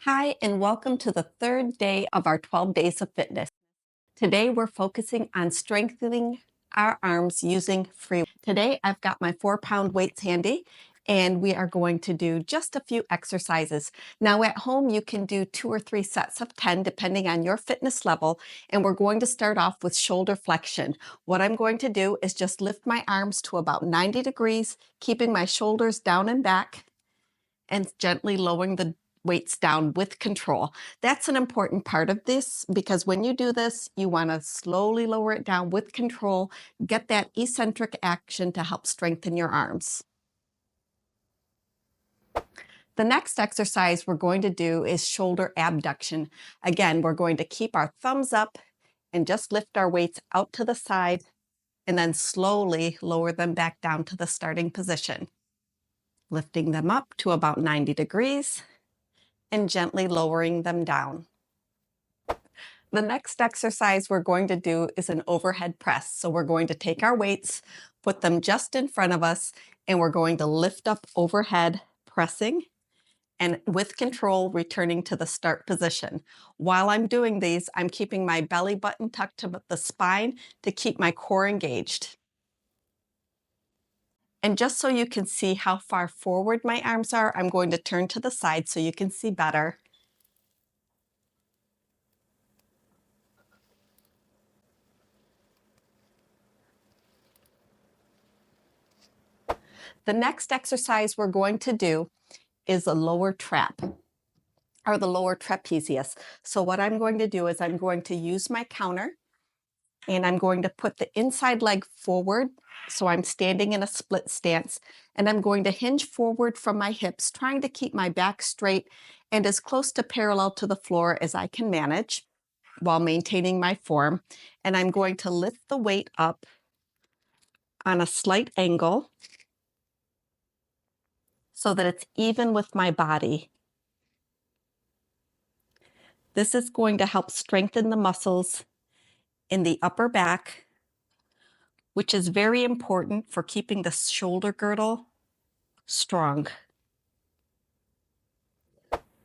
Hi, and welcome to the third day of our 12 Days of Fitness. Today, we're focusing on strengthening our arms using free. Today, I've got my 4-pound weights handy, and we are going to do just a few exercises. Now, at home, you can do 2 or 3 sets of 10, depending on your fitness level, and we're going to start off with shoulder flexion. What I'm going to do is just lift my arms to about 90 degrees, keeping my shoulders down and back, and gently lowering the weights down with control. That's an important part of this because when you do this, you want to slowly lower it down with control, get that eccentric action to help strengthen your arms. The next exercise we're going to do is shoulder abduction. Again, we're going to keep our thumbs up and just lift our weights out to the side and then slowly lower them back down to the starting position. Lifting them up to about 90 degrees and gently lowering them down. The next exercise we're going to do is an overhead press. So we're going to take our weights, put them just in front of us, and we're going to lift up overhead, pressing, and with control, returning to the start position. While I'm doing these, I'm keeping my belly button tucked to the spine to keep my core engaged. And just so you can see how far forward my arms are, I'm going to turn to the side so you can see better. The next exercise we're going to do is a lower trap, or the lower trapezius. So what I'm going to do is I'm going to use my counter, and I'm going to put the inside leg forward, so I'm standing in a split stance, and I'm going to hinge forward from my hips, trying to keep my back straight and as close to parallel to the floor as I can manage while maintaining my form. And I'm going to lift the weight up on a slight angle so that it's even with my body. This is going to help strengthen the muscles in the upper back, which is very important for keeping the shoulder girdle strong.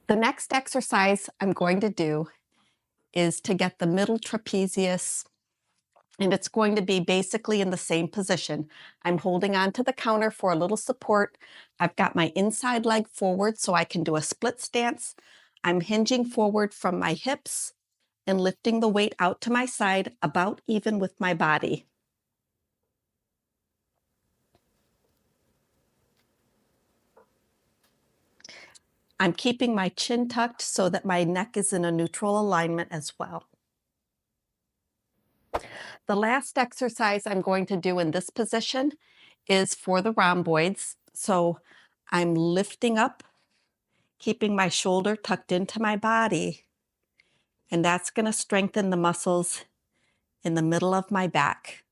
The next exercise I'm going to do is to get the middle trapezius, and it's going to be basically in the same position. I'm holding on to the counter for a little support. I've got my inside leg forward so I can do a split stance. I'm hinging forward from my hips and lifting the weight out to my side about even with my body. I'm keeping my chin tucked so that my neck is in a neutral alignment as well. The last exercise I'm going to do in this position is for the rhomboids. So I'm lifting up, keeping my shoulder tucked into my body, and that's going to strengthen the muscles in the middle of my back.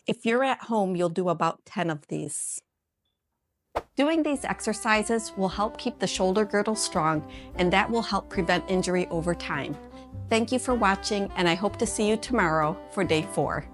If you're at home, you'll do about 10 of these. Doing these exercises will help keep the shoulder girdle strong, and that will help prevent injury over time. Thank you for watching, and I hope to see you tomorrow for day 4.